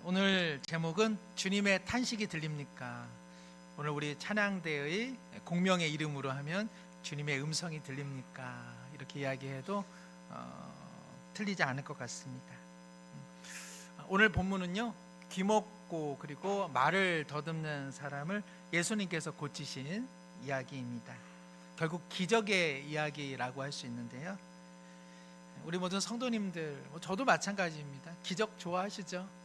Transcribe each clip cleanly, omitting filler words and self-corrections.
오늘 제목은 주님의 탄식이 들립니까? 오늘 우리 찬양대의 공명의 이름으로 하면 주님의 음성이 들립니까? 이렇게 이야기해도 틀리지 않을 것 같습니다. 오늘 본문은요, 귀먹고 그리고 말을 더듬는 사람을 예수님께서 고치신 이야기입니다. 결국 기적의 이야기라고 할 수 있는데요, 우리 모든 성도님들, 저도 마찬가지입니다. 기적 좋아하시죠?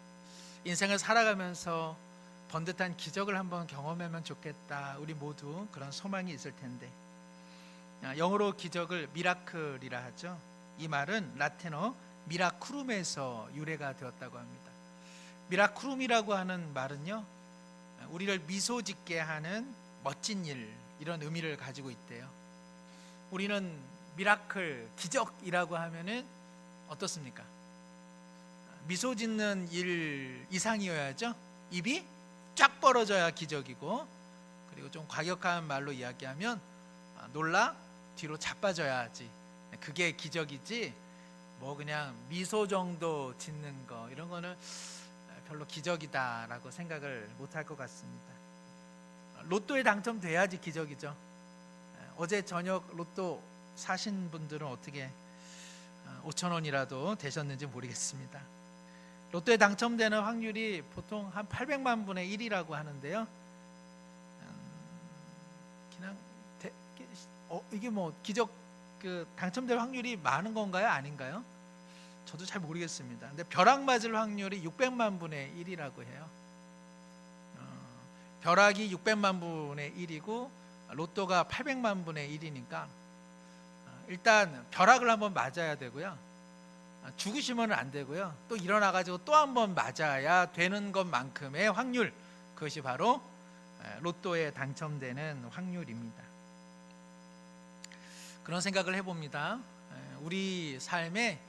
인생을 살아가면서 번듯한 기적을 한번 경험하면 좋겠다, 우리 모두 그런 소망이 있을 텐데, 영어로 기적을 미라클이라 하죠. 이 말은 라틴어 미라크룸에서 유래가 되었다고 합니다. 미라크룸이라고 하는 말은요, 우리를 미소 짓게 하는 멋진 일, 이런 의미를 가지고 있대요. 우리는 미라클, 기적이라고 하면은 어떻습니까? 미소 짓는 일 이상이어야죠. 입이 쫙 벌어져야 기적이고, 그리고 좀 과격한 말로 이야기하면 놀라 뒤로 자빠져야지, 그게 기적이지, 뭐 그냥 미소 정도 짓는 거, 이런 거는 별로 기적이다라고 생각을 못할 것 같습니다. 로또에 당첨돼야지 기적이죠. 어제 저녁 로또 사신 분들은 어떻게 5,000원이라도 되셨는지 모르겠습니다. 로또에 당첨되는 확률이 보통 한 800만 분의 1이라고 하는데요, 그냥 이게 뭐 기적, 당첨될 확률이 많은 건가요, 아닌가요? 저도 잘 모르겠습니다. 근데 벼락 맞을 확률이 600만 분의 1이라고 해요. 벼락이 600만 분의 1이고 로또가 800만 분의 1이니까 일단 벼락을 한번 맞아야 되고요, 죽으시면 안 되고요, 또 일어나가지고 또 한번 맞아야 되는 것만큼의 확률, 그것이 바로 로또에 당첨되는 확률입니다. 그런 생각을 해봅니다. 우리 삶에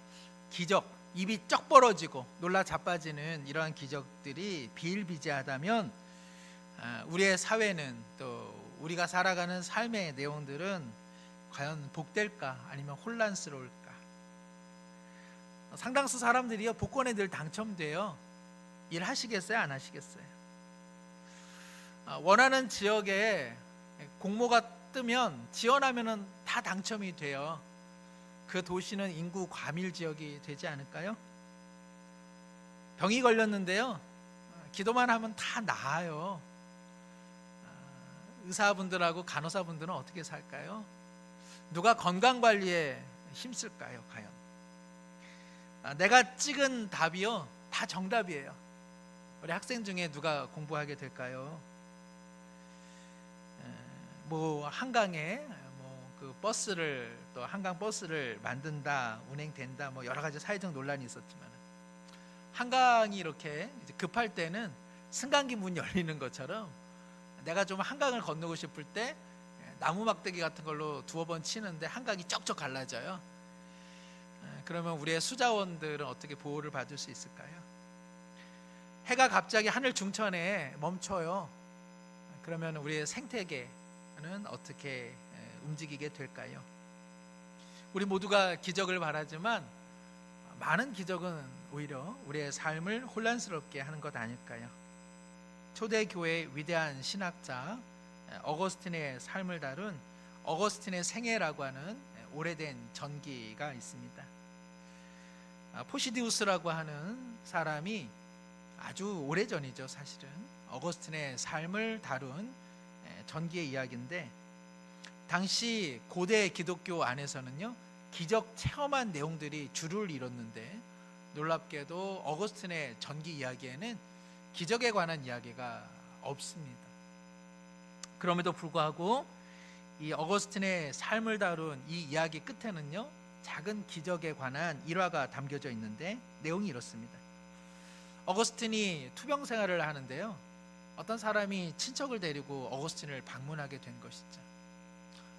기적, 입이 쩍 벌어지고 놀라 자빠지는 이러한 기적들이 비일비재하다면 우리의 사회는, 또 우리가 살아가는 삶의 내용들은 과연 복될까, 아니면 혼란스러울까? 상당수 사람들이요, 복권에 늘 당첨돼요. 일하시겠어요, 안 하시겠어요? 원하는 지역에 공모가 뜨면 지원하면은 다 당첨이 돼요. 그 도시는 인구 과밀 지역이 되지 않을까요? 병이 걸렸는데요, 기도만 하면 다 나아요. 의사분들하고 간호사분들은 어떻게 살까요? 누가 건강관리에 힘쓸까요, 과연? 내가 찍은 답이요, 다 정답이에요. 우리 학생 중에 누가 공부하게 될까요? 뭐 한강에 그 버스를, 또 한강 버스를 만든다, 운행된다, 뭐 여러 가지 사회적 논란이 있었지만, 한강이 이렇게 급할 때는 승강기 문 열리는 것처럼 내가 좀 한강을 건너고 싶을 때 나무 막대기 같은 걸로 두어 번 치는데 한강이 쩍쩍 갈라져요. 그러면 우리의 수자원들은 어떻게 보호를 받을 수 있을까요? 해가 갑자기 하늘 중천에 멈춰요. 그러면 우리의 생태계는 어떻게 움직이게 될까요? 우리 모두가 기적을 바라지만 많은 기적은 오히려 우리의 삶을 혼란스럽게 하는 것 아닐까요? 초대교회의 위대한 신학자 어거스틴의 삶을 다룬 어거스틴의 생애라고 하는 오래된 전기가 있습니다. 포시디우스라고 하는 사람이 아주 오래전이죠, 사실은 어거스틴의 삶을 다룬 전기의 이야기인데, 당시 고대 기독교 안에서는요, 기적 체험한 내용들이 주를 이뤘는데, 놀랍게도 어거스틴의 전기 이야기에는 기적에 관한 이야기가 없습니다. 그럼에도 불구하고 이 어거스틴의 삶을 다룬 이 이야기 끝에는요, 작은 기적에 관한 일화가 담겨져 있는데, 내용이 이렇습니다. 어거스틴이 투병 생활을 하는데요, 어떤 사람이 친척을 데리고 어거스틴을 방문하게 된 것이죠.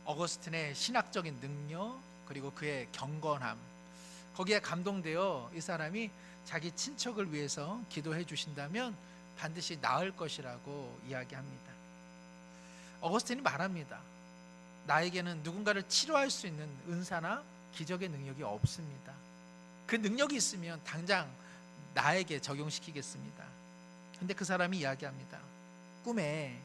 어거스틴의 신학적인 능력, 그리고 그의 경건함, 거기에 감동되어 이 사람이 자기 친척을 위해서 기도해 주신다면 반드시 나을 것이라고 이야기합니다. 어거스틴이 말합니다. 나에게는 누군가를 치료할 수 있는 은사나 기적의 능력이 없습니다. 그 능력이 있으면 당장 나에게 적용시키겠습니다. 근데 그 사람이 이야기합니다. 꿈에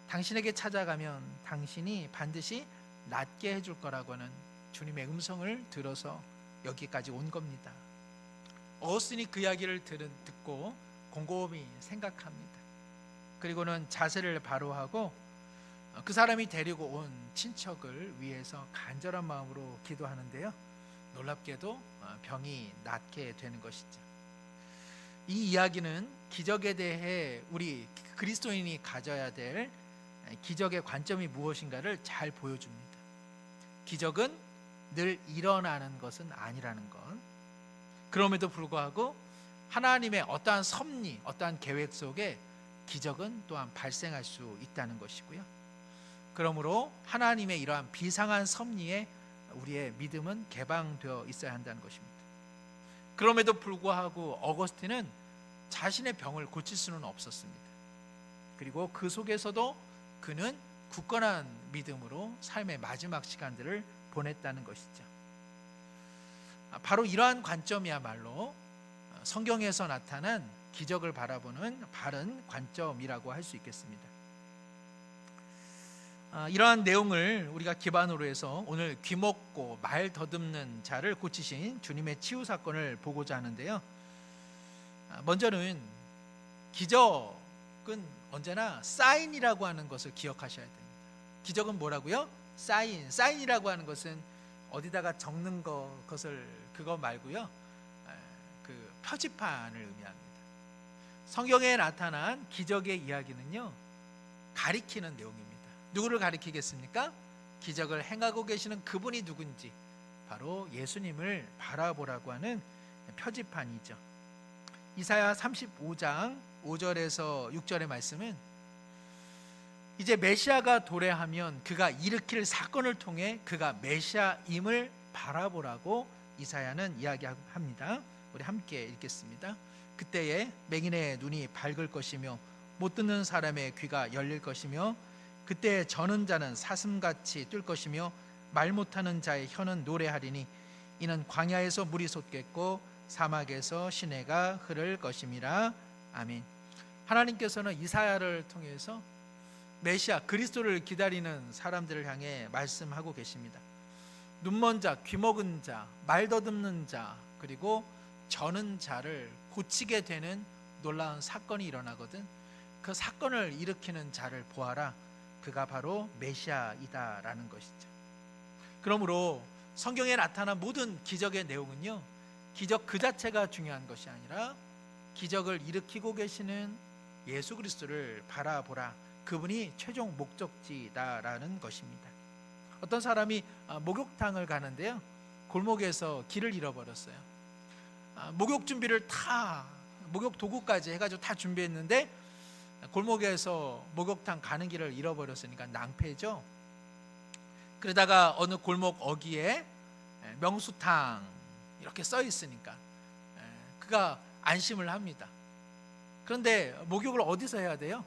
당신에게 찾아가면 당신이 반드시 낫게 해줄 거라고 하는 주님의 음성을 들어서 여기까지 온 겁니다. 어거스틴이 그 이야기를 듣고 곰곰이 생각합니다. 그리고는 자세를 바로 하고 그 사람이 데리고 온 친척을 위해서 간절한 마음으로 기도하는데요, 놀랍게도 병이 낫게 되는 것이죠. 이 이야기는 기적에 대해 우리 그리스도인이 가져야 될 기적의 관점이 무엇인가를 잘 보여줍니다. 기적은 늘 일어나는 것은 아니라는 것. 그럼에도 불구하고 하나님의 어떠한 섭리, 어떠한 계획 속에 기적은 또한 발생할 수 있다는 것이고요. 그러므로 하나님의 이러한 비상한 섭리에 우리의 믿음은 개방되어 있어야 한다는 것입니다. 그럼에도 불구하고 어거스틴은 자신의 병을 고칠 수는 없었습니다. 그리고 그 속에서도 그는 굳건한 믿음으로 삶의 마지막 시간들을 보냈다는 것이죠. 바로 이러한 관점이야말로 성경에서 나타난 기적을 바라보는 바른 관점이라고 할 수 있겠습니다. 이러한 내용을 우리가 기반으로 해서 오늘 귀먹고 말 더듬는 자를 고치신 주님의 치유 사건을 보고자 하는데요, 먼저는 기적은 언제나 사인이라고 하는 것을 기억하셔야 됩니다. 기적은 뭐라고요? 사인이라고 하는 것은 어디다가 적는 것을 그거 말고요, 그 표지판을 의미합니다. 성경에 나타난 기적의 이야기는요, 가리키는 내용입니다. 누구를 가리키겠습니까? 기적을 행하고 계시는 그분이 누군지 바로 예수님을 바라보라고 하는 표지판이죠. 이사야 35장 5절에서 6절의 말씀은 이제 메시아가 도래하면 그가 일으킬 사건을 통해 그가 메시아임을 바라보라고 이사야는 이야기합니다. 우리 함께 읽겠습니다. 그때에 맹인의 눈이 밝을 것이며 못 듣는 사람의 귀가 열릴 것이며 그때 저는 자는 사슴같이 뛸 것이며 말 못하는 자의 혀는 노래하리니 이는 광야에서 물이 솟겠고 사막에서 시내가 흐를 것임이라. 아멘. 하나님께서는 이사야를 통해서 메시아 그리스도를 기다리는 사람들을 향해 말씀하고 계십니다. 눈먼 자, 귀먹은 자, 말 더듬는 자, 그리고 저는 자를 고치게 되는 놀라운 사건이 일어나거든. 그 사건을 일으키는 자를 보아라. 그가 바로 메시아이다라는 것이죠. 그러므로 성경에 나타난 모든 기적의 내용은요, 기적 그 자체가 중요한 것이 아니라 기적을 일으키고 계시는 예수 그리스도를 바라보라. 그분이 최종 목적지다라는 것입니다. 어떤 사람이 목욕탕을 가는데요, 골목에서 길을 잃어버렸어요. 목욕 준비를 목욕 도구까지 해가지고 다 준비했는데 골목에서 목욕탕 가는 길을 잃어버렸으니까 낭패죠. 그러다가 어느 골목 어귀에 명수탕 이렇게 써 있으니까 그가 안심을 합니다. 그런데 목욕을 어디서 해야 돼요?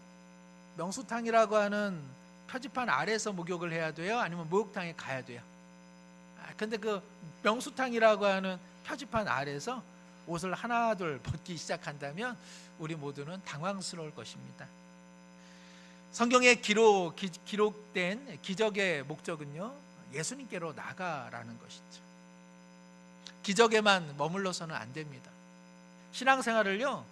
명수탕이라고 하는 표지판 아래에서 목욕을 해야 돼요? 아니면 목욕탕에 가야 돼요? 근데 그 명수탕이라고 하는 표지판 아래에서 옷을 하나둘 벗기 시작한다면 우리 모두는 당황스러울 것입니다. 성경에 기록된 기적의 목적은요, 예수님께로 나가라는 것이죠. 기적에만 머물러서는 안 됩니다. 신앙생활을요,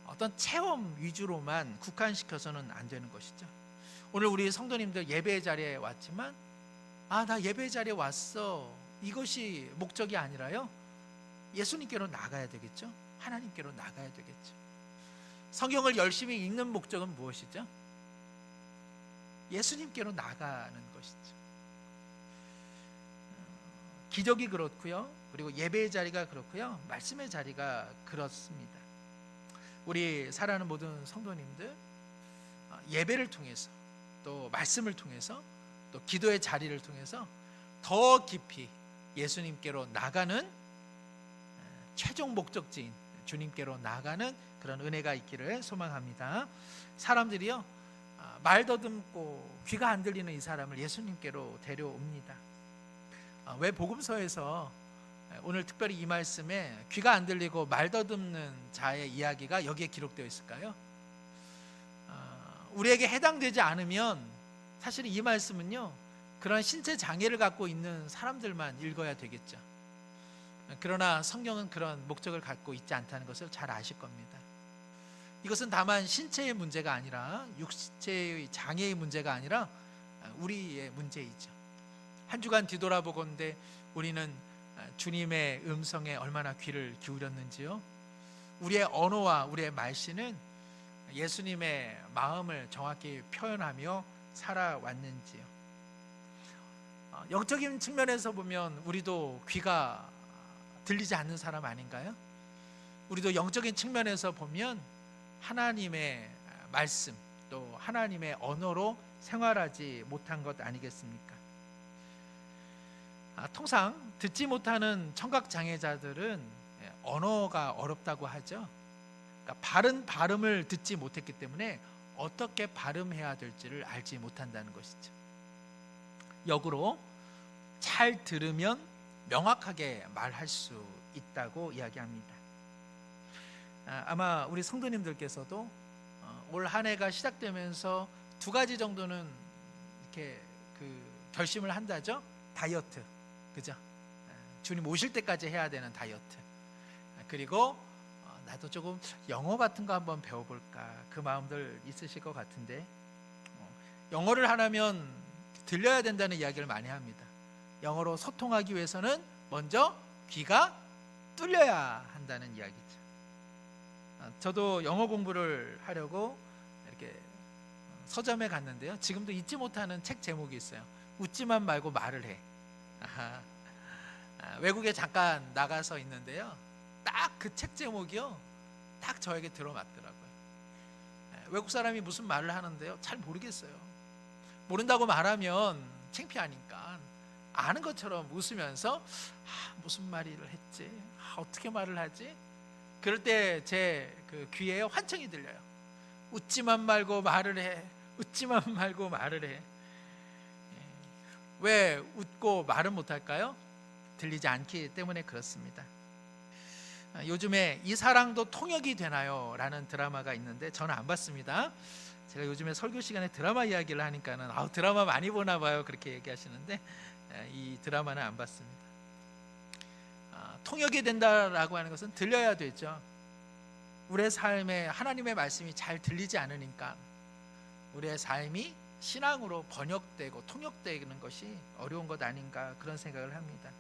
어떤 체험 위주로만 국한시켜서는 안 되는 것이죠. 오늘 우리 성도님들 예배 자리에 왔지만 나 예배 자리에 왔어, 이것이 목적이 아니라요, 예수님께로 나가야 되겠죠. 하나님께로 나가야 되겠죠. 성경을 열심히 읽는 목적은 무엇이죠? 예수님께로 나가는 것이죠. 기적이 그렇고요, 그리고 예배의 자리가 그렇고요, 말씀의 자리가 그렇습니다. 우리 사랑하는 모든 성도님들, 예배를 통해서 또 말씀을 통해서 또 기도의 자리를 통해서 더 깊이 예수님께로 나가는 최종 목적지인 주님께로 나가는 그런 은혜가 있기를 소망합니다. 사람들이요, 말 더듬고 귀가 안 들리는 이 사람을 예수님께로 데려옵니다. 왜 복음서에서 오늘 특별히 이 말씀에 귀가 안 들리고 말 더듬는 자의 이야기가 여기에 기록되어 있을까요? 우리에게 해당되지 않으면 사실 이 말씀은요, 그런 신체 장애를 갖고 있는 사람들만 읽어야 되겠죠. 그러나 성경은 그런 목적을 갖고 있지 않다는 것을 잘 아실 겁니다. 이것은 다만 신체의 문제가 아니라, 육체의 장애의 문제가 아니라 우리의 문제이죠. 한 주간 뒤돌아보건대 우리는 주님의 음성에 얼마나 귀를 기울였는지요. 우리의 언어와 우리의 말씨는 예수님의 마음을 정확히 표현하며 살아왔는지요. 영적인 측면에서 보면 우리도 귀가 들리지 않는 사람 아닌가요? 우리도 영적인 측면에서 보면 하나님의 말씀, 또 하나님의 언어로 생활하지 못한 것 아니겠습니까? 통상 듣지 못하는 청각장애자들은 언어가 어렵다고 하죠. 그러니까 바른 발음을 듣지 못했기 때문에 어떻게 발음해야 될지를 알지 못한다는 것이죠. 역으로 잘 들으면 명확하게 말할 수 있다고 이야기합니다. 아마 우리 성도님들께서도 올 한 해가 시작되면서 두 가지 정도는 이렇게 결심을 한다죠. 다이어트, 그죠? 주님 오실 때까지 해야 되는 다이어트. 그리고 나도 조금 영어 같은 거 한번 배워볼까, 그 마음들 있으실 것 같은데, 영어를 하려면 들려야 된다는 이야기를 많이 합니다. 영어로 소통하기 위해서는 먼저 귀가 뚫려야 한다는 이야기죠. 저도 영어 공부를 하려고 이렇게 서점에 갔는데요, 지금도 잊지 못하는 책 제목이 있어요. 웃지만 말고 말을 해. 외국에 잠깐 나가서 있는데요, 딱 그 책 제목이요, 딱 저에게 들어맞더라고요. 외국 사람이 무슨 말을 하는데요, 잘 모르겠어요. 모른다고 말하면 창피하니까 아는 것처럼 웃으면서 무슨 말을 했지, 어떻게 말을 하지? 그럴 때 제 귀에 환청이 들려요. 웃지만 말고 말을 해. 웃지만 말고 말을 해. 왜 웃고 말은 못할까요? 들리지 않기 때문에 그렇습니다. 요즘에 이 사랑도 통역이 되나요? 라는 드라마가 있는데 저는 안 봤습니다. 제가 요즘에 설교 시간에 드라마 이야기를 하니까는 드라마 많이 보나 봐요, 그렇게 얘기하시는데 이 드라마는 안 봤습니다. 통역이 된다라고 하는 것은 들려야 되죠. 우리의 삶에 하나님의 말씀이 잘 들리지 않으니까 우리의 삶이 신앙으로 번역되고 통역되는 것이 어려운 것 아닌가, 그런 생각을 합니다.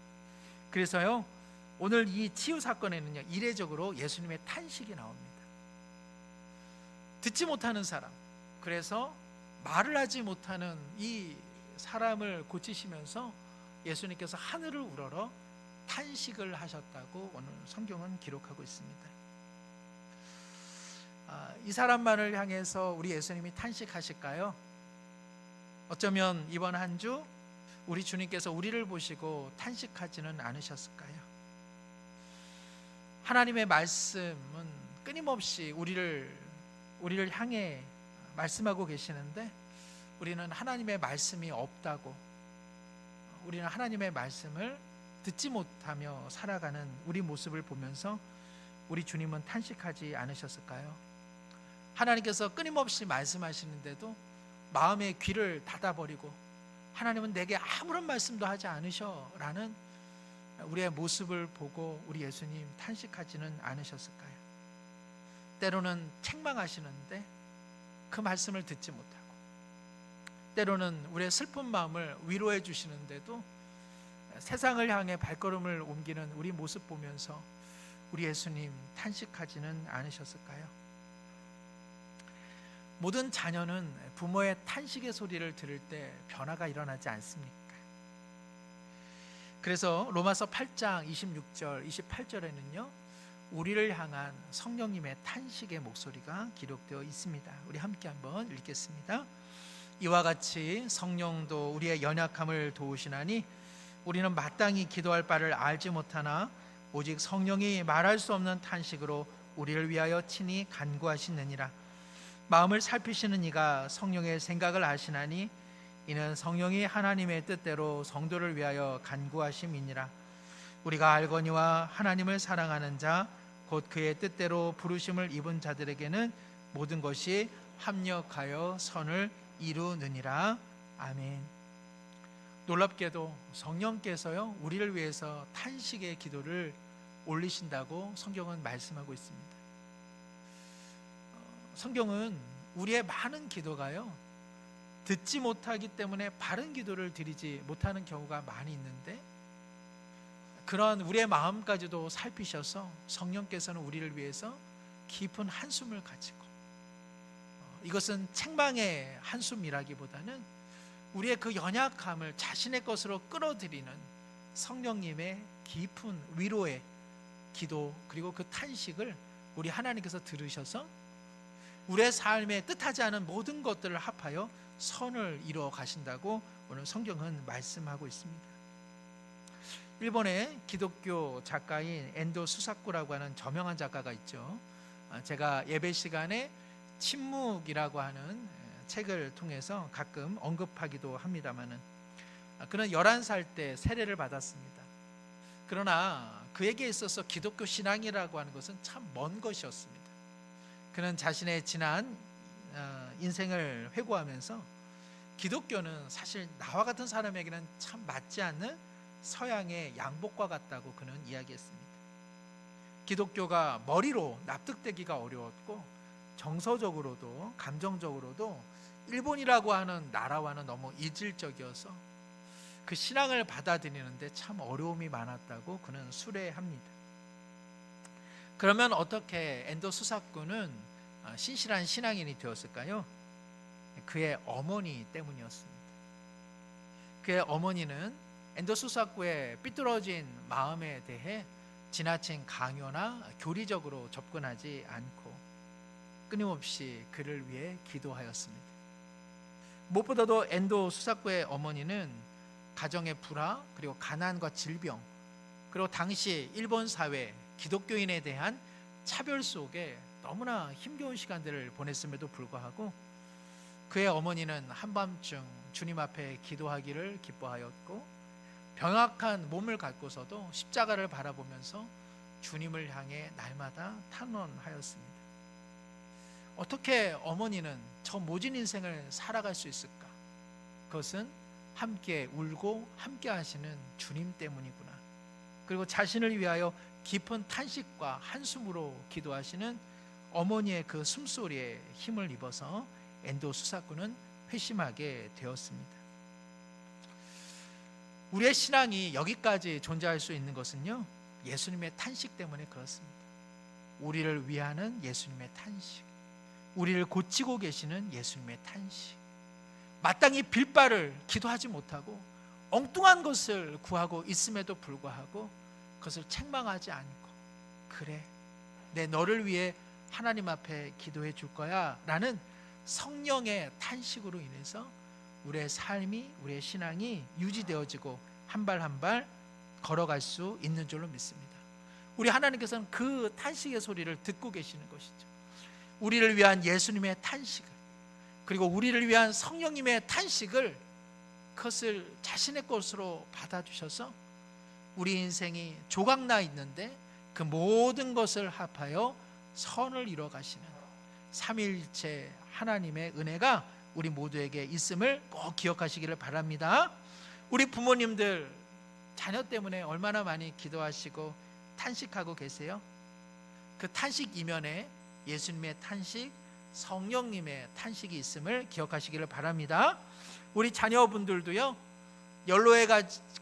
그래서요, 오늘 이 치유 사건에는요, 이례적으로 예수님의 탄식이 나옵니다. 듣지 못하는 사람, 그래서 말을 하지 못하는 이 사람을 고치시면서 예수님께서 하늘을 우러러 탄식을 하셨다고 오늘 성경은 기록하고 있습니다. 이 사람만을 향해서 우리 예수님이 탄식하실까요? 어쩌면 이번 한 주 우리 주님께서 우리를 보시고 탄식하지는 않으셨을까요? 하나님의 말씀은 끊임없이 우리를 향해 말씀하고 계시는데, 우리는 하나님의 말씀이 없다고, 우리는 하나님의 말씀을 듣지 못하며 살아가는 우리 모습을 보면서 우리 주님은 탄식하지 않으셨을까요? 하나님께서 끊임없이 말씀하시는데도 마음의 귀를 닫아버리고 하나님은 내게 아무런 말씀도 하지 않으셔 라는 우리의 모습을 보고 우리 예수님 탄식하지는 않으셨을까요? 때로는 책망하시는데 그 말씀을 듣지 못하고, 때로는 우리의 슬픈 마음을 위로해 주시는데도 세상을 향해 발걸음을 옮기는 우리 모습 보면서 우리 예수님 탄식하지는 않으셨을까요? 모든 자녀는 부모의 탄식의 소리를 들을 때 변화가 일어나지 않습니까? 그래서 로마서 8장 26절 28절에는요 우리를 향한 성령님의 탄식의 목소리가 기록되어 있습니다. 우리 함께 한번 읽겠습니다. 이와 같이 성령도 우리의 연약함을 도우시나니 우리는 마땅히 기도할 바를 알지 못하나 오직 성령이 말할 수 없는 탄식으로 우리를 위하여 친히 간구하시느니라. 마음을 살피시는 이가 성령의 생각을 아시나니 이는 성령이 하나님의 뜻대로 성도를 위하여 간구하심이니라. 우리가 알거니와 하나님을 사랑하는 자 곧 그의 뜻대로 부르심을 입은 자들에게는 모든 것이 합력하여 선을 이루느니라. 아멘. 놀랍게도 성령께서요 우리를 위해서 탄식의 기도를 올리신다고 성경은 말씀하고 있습니다. 성경은 우리의 많은 기도가요 듣지 못하기 때문에 바른 기도를 드리지 못하는 경우가 많이 있는데, 그런 우리의 마음까지도 살피셔서 성령께서는 우리를 위해서 깊은 한숨을 가지고, 이것은 책망의 한숨이라기보다는 우리의 그 연약함을 자신의 것으로 끌어들이는 성령님의 깊은 위로의 기도, 그리고 그 탄식을 우리 하나님께서 들으셔서 우리의 삶에 뜻하지 않은 모든 것들을 합하여 선을 이루어 가신다고 오늘 성경은 말씀하고 있습니다. 일본의 기독교 작가인 엔도 수사쿠라고 하는 저명한 작가가 있죠. 제가 예배 시간에 침묵이라고 하는 책을 통해서 가끔 언급하기도 합니다마는, 그는 11살 때 세례를 받았습니다. 그러나 그에게 있어서 기독교 신앙이라고 하는 것은 참 먼 것이었습니다. 그는 자신의 지난 인생을 회고하면서 기독교는 사실 나와 같은 사람에게는 참 맞지 않는 서양의 양복과 같다고 그는 이야기했습니다. 기독교가 머리로 납득되기가 어려웠고, 정서적으로도 감정적으로도 일본이라고 하는 나라와는 너무 이질적이어서 그 신앙을 받아들이는데 참 어려움이 많았다고 그는 수레합니다. 그러면 어떻게 엔도 수사쿠는 신실한 신앙인이 되었을까요? 그의 어머니 때문이었습니다. 그의 어머니는 엔도 수사쿠의 삐뚤어진 마음에 대해 지나친 강요나 교리적으로 접근하지 않고 끊임없이 그를 위해 기도하였습니다. 무엇보다도 엔도 수사쿠의 어머니는 가정의 불화, 그리고 가난과 질병, 그리고 당시 일본 사회 기독교인에 대한 차별 속에 너무나 힘겨운 시간들을 보냈음에도 불구하고 그의 어머니는 한밤중 주님 앞에 기도하기를 기뻐하였고, 병약한 몸을 갖고서도 십자가를 바라보면서 주님을 향해 날마다 탄원하였습니다. 어떻게 어머니는 저 모진 인생을 살아갈 수 있을까? 그것은 함께 울고 함께 하시는 주님 때문이구나. 그리고 자신을 위하여 깊은 탄식과 한숨으로 기도하시는 어머니의 그 숨소리에 힘을 입어서 엔도 수사쿠는 회심하게 되었습니다. 우리의 신앙이 여기까지 존재할 수 있는 것은요 예수님의 탄식 때문에 그렇습니다. 우리를 위하는 예수님의 탄식, 우리를 고치고 계시는 예수님의 탄식, 마땅히 빌 바를 기도하지 못하고 엉뚱한 것을 구하고 있음에도 불구하고 그것을 책망하지 않고, 그래 내 너를 위해 하나님 앞에 기도해 줄 거야 라는 성령의 탄식으로 인해서 우리의 삶이, 우리의 신앙이 유지되어지고 한 발 한 발 걸어갈 수 있는 줄로 믿습니다. 우리 하나님께서는 그 탄식의 소리를 듣고 계시는 것이죠. 우리를 위한 예수님의 탄식을, 그리고 우리를 위한 성령님의 탄식을, 그것을 자신의 것으로 받아주셔서 우리 인생이 조각나 있는데 그 모든 것을 합하여 선을 이뤄 가시는 삼위일체 하나님의 은혜가 우리 모두에게 있음을 꼭 기억하시기를 바랍니다. 우리 부모님들 자녀 때문에 얼마나 많이 기도하시고 탄식하고 계세요? 그 탄식 이면에 예수님의 탄식, 성령님의 탄식이 있음을 기억하시기를 바랍니다. 우리 자녀분들도요 연로해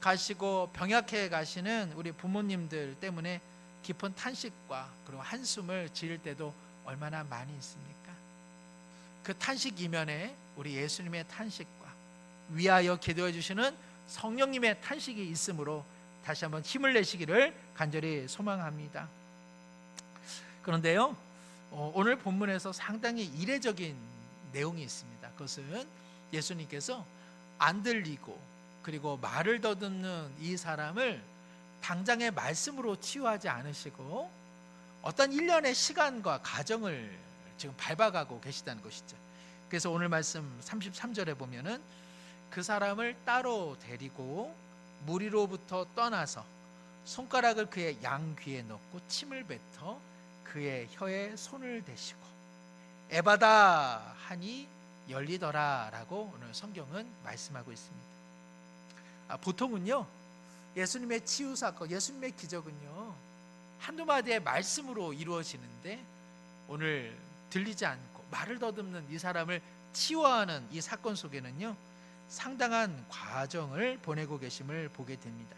가시고 병약해 가시는 우리 부모님들 때문에 깊은 탄식과 그리고 한숨을 지을 때도 얼마나 많이 있습니까? 그 탄식 이면에 우리 예수님의 탄식과 위하여 기도해 주시는 성령님의 탄식이 있으므로 다시 한번 힘을 내시기를 간절히 소망합니다. 그런데요 오늘 본문에서 상당히 이례적인 내용이 있습니다. 그것은 예수님께서 안 들리고 그리고 말을 더듬는 이 사람을 당장의 말씀으로 치유하지 않으시고 어떤 일련의 시간과 과정을 지금 밟아가고 계시다는 것이죠. 그래서 오늘 말씀 33절에 보면은 그 사람을 따로 데리고 무리로부터 떠나서 손가락을 그의 양귀에 넣고 침을 뱉어 그의 혀에 손을 대시고, 에바다 하니 열리더라라고 오늘 성경은 말씀하고 있습니다. 보통은요, 예수님의 치유 사건, 예수님의 기적은요, 한두 마디의 말씀으로 이루어지는데, 오늘 들리지 않고 말을 더듬는 이 사람을 치유하는 이 사건 속에는요, 상당한 과정을 보내고 계심을 보게 됩니다.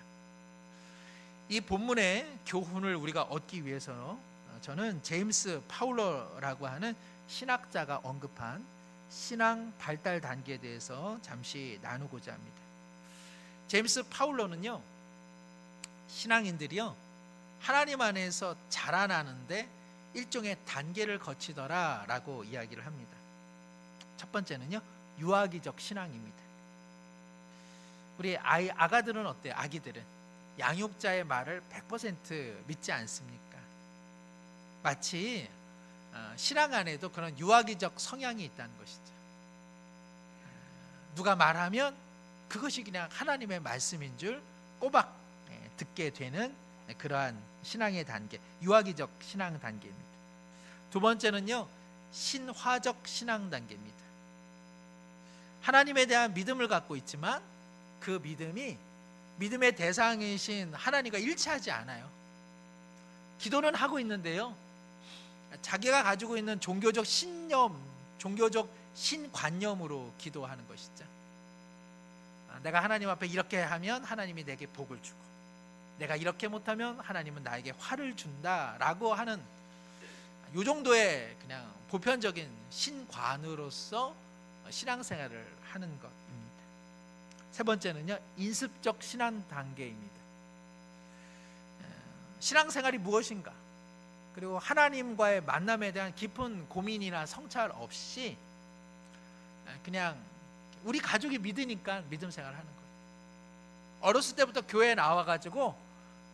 이 본문의 교훈을 우리가 얻기 위해서 저는 제임스 파울러라고 하는 신학자가 언급한 신앙 발달 단계에 대해서 잠시 나누고자 합니다. 제임스 파울러는요, 신앙인들이요, 하나님 안에서 자라나는데 일종의 단계를 거치더라라고 이야기를 합니다. 첫 번째는요, 유아기적 신앙입니다. 우리 아가들은 어때요? 아기들은 양육자의 말을 100% 믿지 않습니까? 마치 신앙 안에도 그런 유아기적 성향이 있다는 것이죠. 누가 말하면 그것이 그냥 하나님의 말씀인 줄 꼬박 듣게 되는 그러한 신앙의 단계, 유아기적 신앙 단계입니다. 두 번째는요, 신화적 신앙 단계입니다. 하나님에 대한 믿음을 갖고 있지만 그 믿음이 믿음의 대상이신 하나님과 일치하지 않아요. 기도는 하고 있는데요, 자기가 가지고 있는 종교적 신념, 종교적 신관념으로 기도하는 것이죠. 내가 하나님 앞에 이렇게 하면 하나님이 내게 복을 주고, 내가 이렇게 못하면 하나님은 나에게 화를 준다라고 하는 이 정도의 그냥 보편적인 신관으로서 신앙생활을 하는 것입니다. 세 번째는요, 인습적 신앙 단계입니다. 신앙생활이 무엇인가, 그리고 하나님과의 만남에 대한 깊은 고민이나 성찰 없이 그냥 우리 가족이 믿으니까 믿음 생활을 하는 거예요. 어렸을 때부터 교회에 나와가지고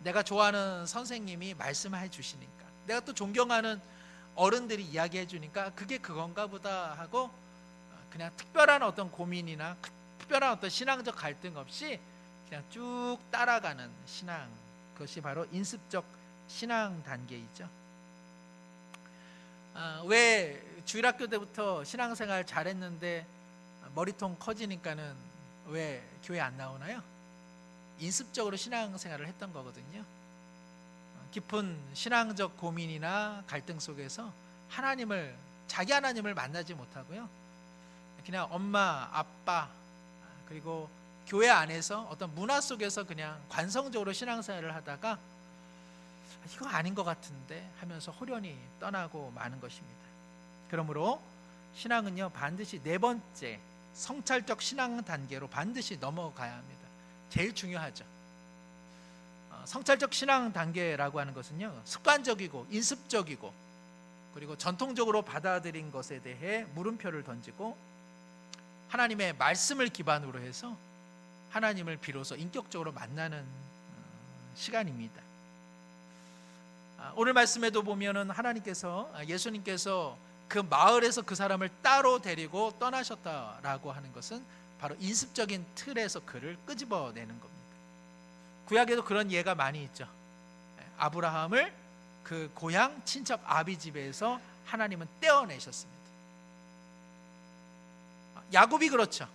내가 좋아하는 선생님이 말씀해 주시니까, 내가 또 존경하는 어른들이 이야기해 주니까 그게 그건가 보다 하고 그냥 특별한 어떤 고민이나 특별한 어떤 신앙적 갈등 없이 그냥 쭉 따라가는 신앙, 그것이 바로 인습적 신앙 단계이죠. 왜 주일학교 때부터 신앙생활 잘했는데 머리통 커지니까는 왜 교회 안 나오나요? 인습적으로 신앙생활을 했던 거거든요. 깊은 신앙적 고민이나 갈등 속에서 자기 하나님을 만나지 못하고요, 그냥 엄마, 아빠, 그리고 교회 안에서 어떤 문화 속에서 그냥 관성적으로 신앙생활을 하다가 이거 아닌 것 같은데 하면서 홀연히 떠나고 마는 것입니다. 그러므로 신앙은요, 반드시 네 번째 성찰적 신앙 단계로 반드시 넘어가야 합니다. 제일 중요하죠. 성찰적 신앙 단계라고 하는 것은요, 습관적이고 인습적이고 그리고 전통적으로 받아들인 것에 대해 물음표를 던지고 하나님의 말씀을 기반으로 해서 하나님을 비로소 인격적으로 만나는 시간입니다. 오늘 말씀에도 보면은 예수님께서 그 마을에서 그 사람을 따로 데리고 떠나셨다라고 하는 것은 바로 인습적인 틀에서 그를 끄집어내는 겁니다. 구약에도 그런 예가 많이 있죠. 아브라함을 그 고향 친척 아비 집에서 하나님은 떼어내셨습니다. 야곱이 그렇죠.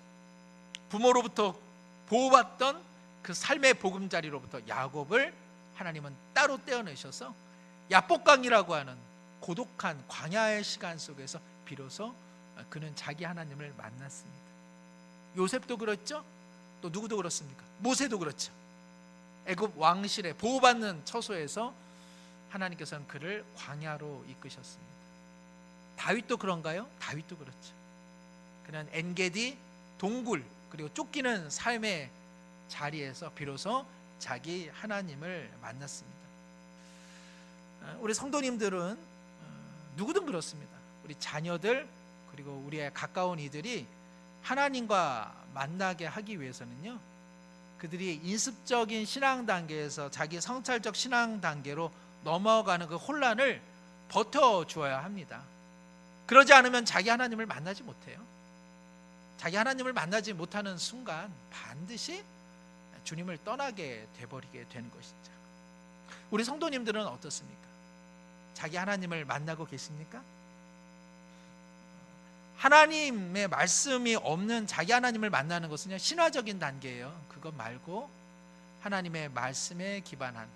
부모로부터 보호받던 그 삶의 보금자리로부터 야곱을 하나님은 따로 떼어내셔서 야복강이라고 하는 고독한 광야의 시간 속에서 비로소 그는 자기 하나님을 만났습니다. 요셉도 그렇죠. 또 누구도 그렇습니까? 모세도 그렇죠. 애굽 왕실에 보호받는 처소에서 하나님께서는 그를 광야로 이끄셨습니다. 다윗도 그런가요? 다윗도 그렇죠. 그는 엔게디, 동굴, 그리고 쫓기는 삶의 자리에서 비로소 자기 하나님을 만났습니다. 우리 성도님들은 누구든 그렇습니다. 우리 자녀들 그리고 우리의 가까운 이들이 하나님과 만나게 하기 위해서는요, 그들이 인습적인 신앙 단계에서 자기 성찰적 신앙 단계로 넘어가는 그 혼란을 버텨주어야 합니다. 그러지 않으면 자기 하나님을 만나지 못해요. 자기 하나님을 만나지 못하는 순간 반드시 주님을 떠나게 돼버리게 되는 것이죠. 우리 성도님들은 어떻습니까? 자기 하나님을 만나고 계십니까? 하나님의 말씀이 없는 자기 하나님을 만나는 것은요, 신화적인 단계예요. 그것 말고 하나님의 말씀에 기반한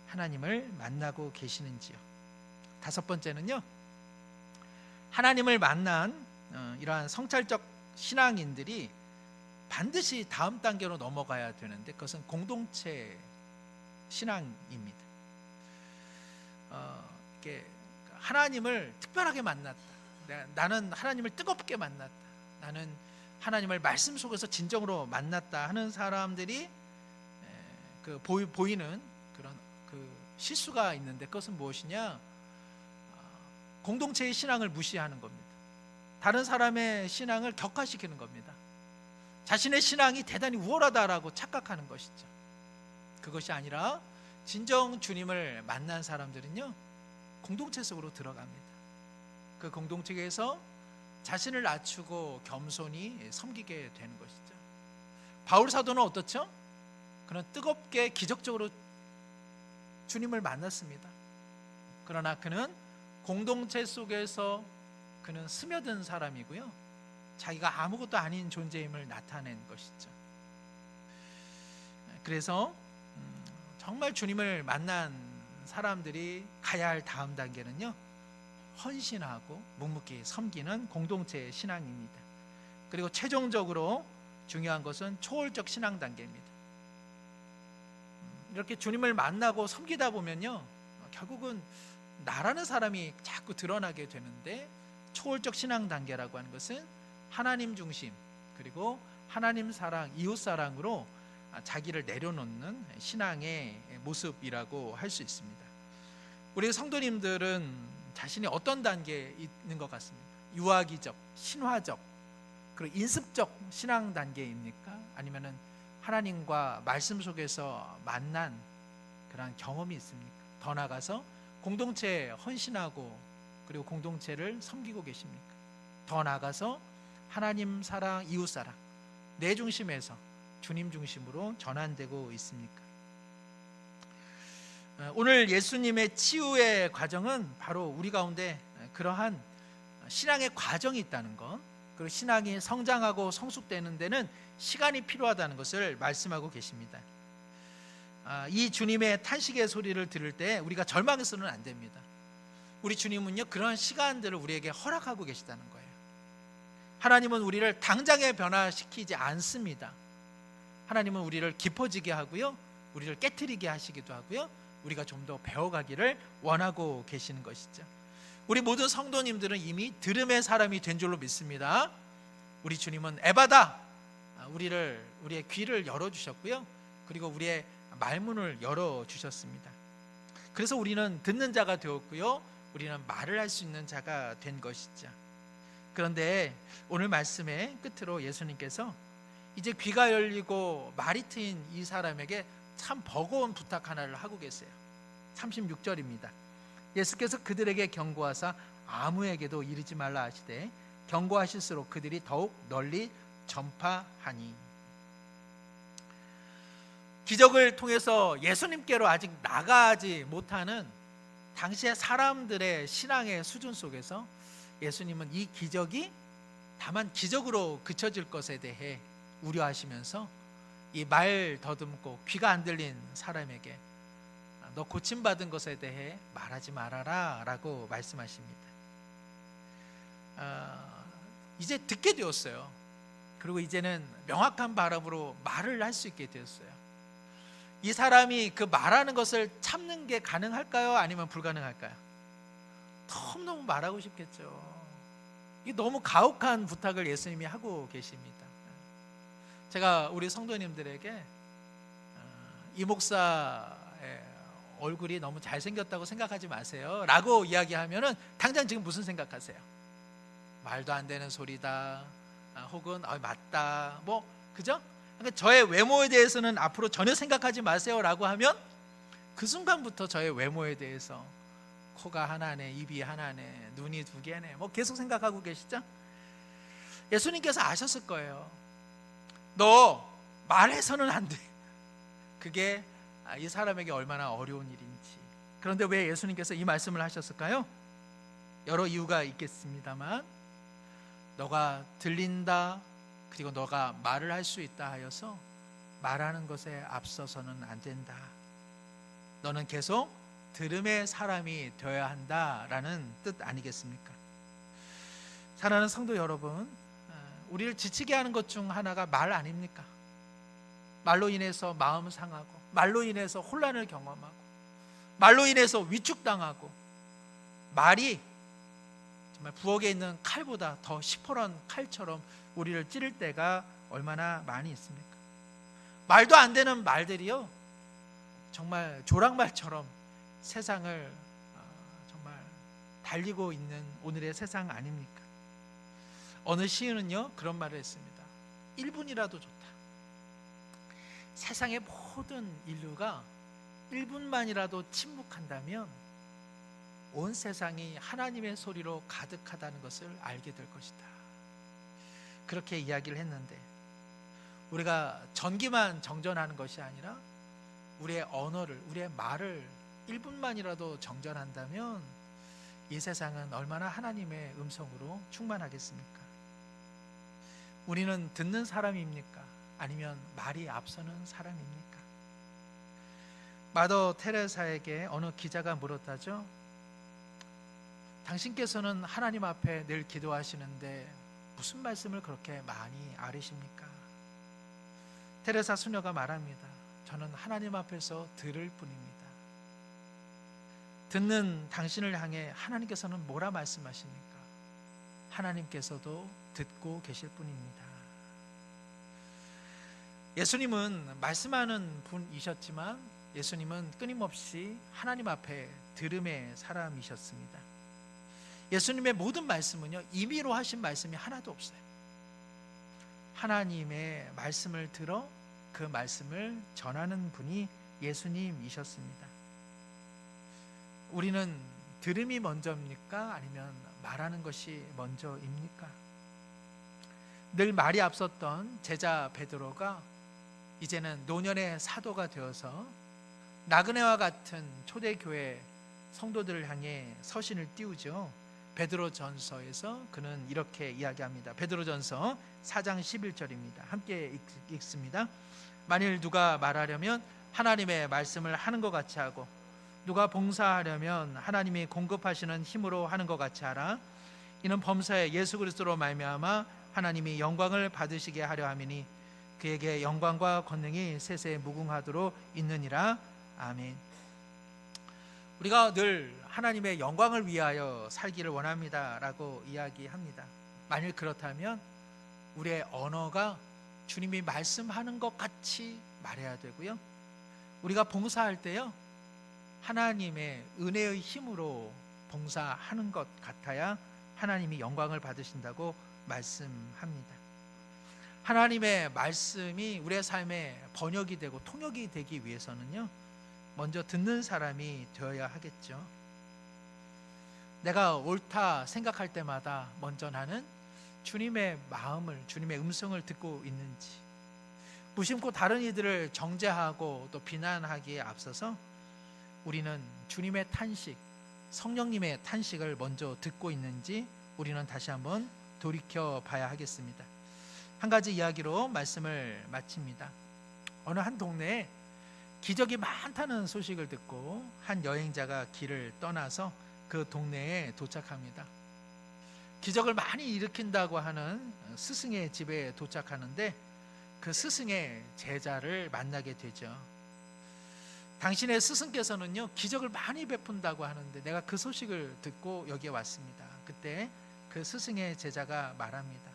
하나님을 만나고 계시는지요. 다섯 번째는요, 하나님을 만난 이러한 성찰적 신앙인들이 반드시 다음 단계로 넘어가야 되는데, 그것은 공동체 신앙입니다. 이렇게 하나님을 특별하게 만났다, 나는 하나님을 뜨겁게 만났다, 나는 하나님을 말씀 속에서 진정으로 만났다 하는 사람들이 보이는 그런 실수가 있는데, 그것은 무엇이냐? 공동체의 신앙을 무시하는 겁니다. 다른 사람의 신앙을 격화시키는 겁니다. 자신의 신앙이 대단히 우월하다라고 착각하는 것이죠. 그것이 아니라 진정 주님을 만난 사람들은요, 공동체 속으로 들어갑니다. 그 공동체에서 자신을 낮추고 겸손히 섬기게 되는 것이죠. 바울 사도는 어떻죠? 그는 뜨겁게 기적적으로 주님을 만났습니다. 그러나 그는 공동체 속에서 그는 스며든 사람이고요, 자기가 아무것도 아닌 존재임을 나타낸 것이죠. 그래서 정말 주님을 만난 사람들이 가야 할 다음 단계는요, 헌신하고 묵묵히 섬기는 공동체 신앙입니다. 그리고 최종적으로 중요한 것은 초월적 신앙 단계입니다. 이렇게 주님을 만나고 섬기다 보면요, 결국은 나라는 사람이 자꾸 드러나게 되는데, 초월적 신앙 단계라고 하는 것은 하나님 중심, 그리고 하나님 사랑, 이웃 사랑으로 자기를 내려놓는 신앙의 모습이라고 할 수 있습니다. 우리 성도님들은 자신이 어떤 단계에 있는 것 같습니까? 유아기적, 신화적, 그리고 인습적 신앙 단계입니까? 아니면은 하나님과 말씀 속에서 만난 그런 경험이 있습니까? 더 나아가서 공동체에 헌신하고 그리고 공동체를 섬기고 계십니까? 더 나아가서 하나님 사랑, 이웃 사랑, 내 중심에서 주님 중심으로 전환되고 있습니까? 오늘 예수님의 치유의 과정은 바로 우리 가운데 그러한 신앙의 과정이 있다는 것, 그리고 신앙이 성장하고 성숙되는 데는 시간이 필요하다는 것을 말씀하고 계십니다. 이 주님의 탄식의 소리를 들을 때 우리가 절망해서는 안 됩니다. 우리 주님은요, 그런 시간들을 우리에게 허락하고 계시다는 거예요. 하나님은 우리를 당장에 변화시키지 않습니다. 하나님은 우리를 깊어지게 하고요, 우리를 깨트리게 하시기도 하고요, 우리가 좀 더 배워가기를 원하고 계시는 것이죠. 우리 모든 성도님들은 이미 들음의 사람이 된 줄로 믿습니다. 우리 주님은 에바다, 우리의 귀를 열어주셨고요, 그리고 우리의 말문을 열어주셨습니다. 그래서 우리는 듣는 자가 되었고요, 우리는 말을 할 수 있는 자가 된 것이죠. 그런데 오늘 말씀의 끝으로 예수님께서 이제 귀가 열리고 말이 트인 이 사람에게 참 버거운 부탁 하나를 하고 계세요. 36절입니다. 예수께서 그들에게 경고하사 아무에게도 이르지 말라 하시되 경고하실수록 그들이 더욱 널리 전파하니. 기적을 통해서 예수님께로 아직 나가지 못하는 당시의 사람들의 신앙의 수준 속에서 예수님은 이 기적이 다만 기적으로 그쳐질 것에 대해 우려하시면서 이 말 더듬고 귀가 안 들린 사람에게 너 고침받은 것에 대해 말하지 말아라 라고 말씀하십니다. 이제 듣게 되었어요. 그리고 이제는 명확한 발음으로 말을 할 수 있게 되었어요. 이 사람이 그 말하는 것을 참는 게 가능할까요? 아니면 불가능할까요? 너무너무 말하고 싶겠죠. 이게 너무 가혹한 부탁을 예수님이 하고 계십니다. 제가 우리 성도님들에게 이 목사의 얼굴이 너무 잘생겼다고 생각하지 마세요 라고 이야기하면은 당장 지금 무슨 생각하세요? 말도 안 되는 소리다, 혹은 맞다, 뭐 그죠? 그러니까 저의 외모에 대해서는 앞으로 전혀 생각하지 마세요 라고 하면 그 순간부터 저의 외모에 대해서 코가 하나네, 입이 하나네, 눈이 두 개네, 뭐 계속 생각하고 계시죠? 예수님께서 아셨을 거예요. 너 말해서는 안 돼. 그게 이 사람에게 얼마나 어려운 일인지. 그런데 왜 예수님께서 이 말씀을 하셨을까요? 여러 이유가 있겠습니다만, 너가 들린다, 그리고 너가 말을 할 수 있다 하여서 말하는 것에 앞서서는 안 된다. 너는 계속 들음의 사람이 되어야 한다라는 뜻 아니겠습니까? 사랑하는 성도 여러분, 우리를 지치게 하는 것 중 하나가 말 아닙니까? 말로 인해서 마음 상하고, 말로 인해서 혼란을 경험하고, 말로 인해서 위축당하고, 말이 정말 부엌에 있는 칼보다 더 시퍼런 칼처럼 우리를 찌를 때가 얼마나 많이 있습니까? 말도 안 되는 말들이요, 정말 조랑말처럼 세상을 정말 달리고 있는 오늘의 세상 아닙니까? 어느 시인은요 그런 말을 했습니다. 1분이라도 좋다. 세상의 모든 인류가 1분만이라도 침묵한다면 온 세상이 하나님의 소리로 가득하다는 것을 알게 될 것이다. 그렇게 이야기를 했는데, 우리가 전기만 정전하는 것이 아니라 우리의 언어를, 우리의 말을 1분만이라도 정전한다면 이 세상은 얼마나 하나님의 음성으로 충만하겠습니까? 우리는 듣는 사람입니까? 아니면 말이 앞서는 사람입니까? 마더 테레사에게 어느 기자가 물었다죠. 당신께서는 하나님 앞에 늘 기도하시는데 무슨 말씀을 그렇게 많이 아뢰십니까? 테레사 수녀가 말합니다. 저는 하나님 앞에서 들을 뿐입니다. 듣는 당신을 향해 하나님께서는 뭐라 말씀하십니까? 하나님께서도 듣고 계실 뿐입니다. 예수님은 말씀하는 분이셨지만 예수님은 끊임없이 하나님 앞에 들음의 사람이셨습니다. 예수님의 모든 말씀은요, 임의로 하신 말씀이 하나도 없어요. 하나님의 말씀을 들어 그 말씀을 전하는 분이 예수님이셨습니다. 우리는 들음이 먼저입니까? 아니면 말하는 것이 먼저입니까? 늘 말이 앞섰던 제자 베드로가 이제는 노년의 사도가 되어서 나그네와 같은 초대교회 성도들을 향해 서신을 띄우죠. 베드로전서에서 그는 이렇게 이야기합니다. 베드로전서 4장 11절입니다. 함께 읽습니다. 만일 누가 말하려면 하나님의 말씀을 하는 것 같이 하고, 누가 봉사하려면 하나님이 공급하시는 힘으로 하는 것 같이 하라. 이는 범사에 예수 그리스도로 말미암아 하나님이 영광을 받으시게 하려 함이니 그에게 영광과 권능이 세세 무궁하도록 있느니라. 아멘. 우리가 늘 하나님의 영광을 위하여 살기를 원합니다 라고 이야기합니다. 만일 그렇다면 우리의 언어가 주님이 말씀하는 것 같이 말해야 되고요, 우리가 봉사할 때요, 하나님의 은혜의 힘으로 봉사하는 것 같아야 하나님이 영광을 받으신다고 말씀합니다. 하나님의 말씀이 우리의 삶에 번역이 되고 통역이 되기 위해서는요, 먼저 듣는 사람이 되어야 하겠죠. 내가 옳다 생각할 때마다 먼저 나는 주님의 마음을, 주님의 음성을 듣고 있는지, 무심코 다른 이들을 정죄하고 또 비난하기에 앞서서 우리는 주님의 탄식, 성령님의 탄식을 먼저 듣고 있는지 우리는 다시 한번 돌이켜 봐야 하겠습니다. 한 가지 이야기로 말씀을 마칩니다. 어느 한 동네에 기적이 많다는 소식을 듣고 한 여행자가 길을 떠나서 그 동네에 도착합니다. 기적을 많이 일으킨다고 하는 스승의 집에 도착하는데 그 스승의 제자를 만나게 되죠. 당신의 스승께서는요, 기적을 많이 베푼다고 하는데 내가 그 소식을 듣고 여기에 왔습니다. 그때 그 스승의 제자가 말합니다.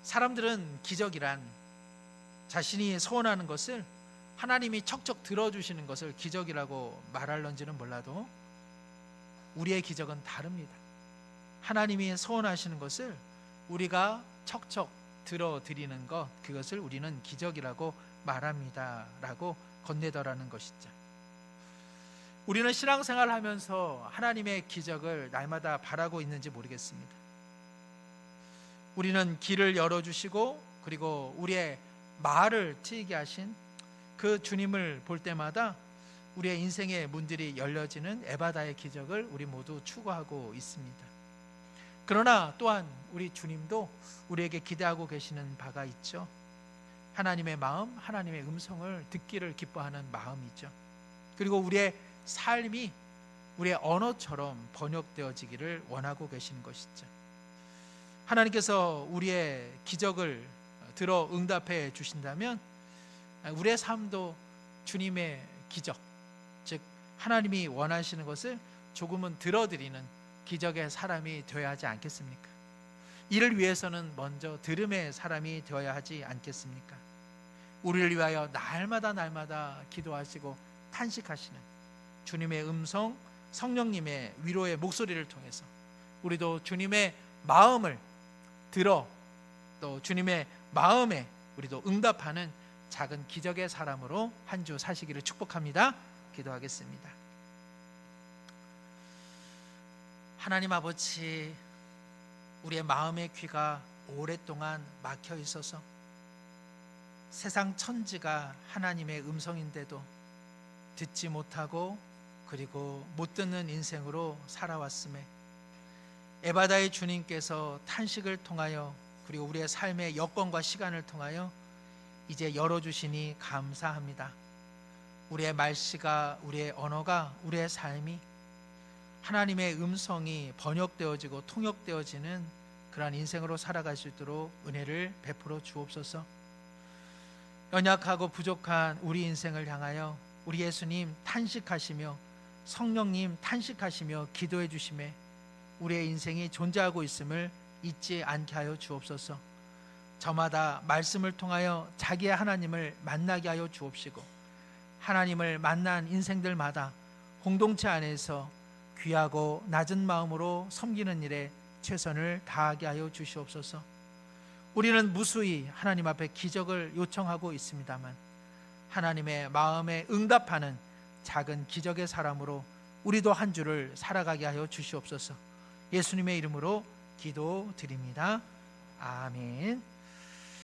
사람들은 기적이란 자신이 소원하는 것을 하나님이 척척 들어주시는 것을 기적이라고 말할런지는 몰라도 우리의 기적은 다릅니다. 하나님이 소원하시는 것을 우리가 척척 들어드리는 것, 그것을 우리는 기적이라고 말합니다 라고 건네더라는 것이죠. 우리는 신앙생활을 하면서 하나님의 기적을 날마다 바라고 있는지 모르겠습니다. 우리는 길을 열어주시고 그리고 우리의 말을 트이게 하신 그 주님을 볼 때마다 우리의 인생의 문들이 열려지는 에바다의 기적을 우리 모두 추구하고 있습니다. 그러나 또한 우리 주님도 우리에게 기대하고 계시는 바가 있죠. 하나님의 마음, 하나님의 음성을 듣기를 기뻐하는 마음이죠. 그리고 우리의 삶이 우리의 언어처럼 번역되어지기를 원하고 계시는 것이죠. 하나님께서 우리의 기적을 들어 응답해 주신다면 우리의 삶도 주님의 기적, 즉 하나님이 원하시는 것을 조금은 들어드리는 기적의 사람이 되어야 하지 않겠습니까? 이를 위해서는 먼저 들음의 사람이 되어야 하지 않겠습니까? 우리를 위하여 날마다 기도하시고 탄식하시는 주님의 음성, 성령님의 위로의 목소리를 통해서 우리도 주님의 마음을 들어 또 주님의 마음에 우리도 응답하는 작은 기적의 사람으로 한 주 사시기를 축복합니다. 기도하겠습니다. 하나님 아버지, 우리의 마음의 귀가 오랫동안 막혀 있어서 세상 천지가 하나님의 음성인데도 듣지 못하고 그리고 못 듣는 인생으로 살아왔음에 에바다의 주님께서 탄식을 통하여 그리고 우리의 삶의 여건과 시간을 통하여 이제 열어주시니 감사합니다. 우리의 말씨가, 우리의 언어가, 우리의 삶이 하나님의 음성이 번역되어지고 통역되어지는 그러한 인생으로 살아갈 수 있도록 은혜를 베풀어 주옵소서. 연약하고 부족한 우리 인생을 향하여 우리 예수님 탄식하시며 성령님 탄식하시며 기도해 주심에 우리의 인생이 존재하고 있음을 잊지 않게 하여 주옵소서. 저마다 말씀을 통하여 자기의 하나님을 만나게 하여 주옵시고 하나님을 만난 인생들마다 공동체 안에서 귀하고 낮은 마음으로 섬기는 일에 최선을 다하게 하여 주시옵소서. 우리는 무수히 하나님 앞에 기적을 요청하고 있습니다만 하나님의 마음에 응답하는 작은 기적의 사람으로 우리도 한 주를 살아가게 하여 주시옵소서. 예수님의 이름으로 기도드립니다. 아멘.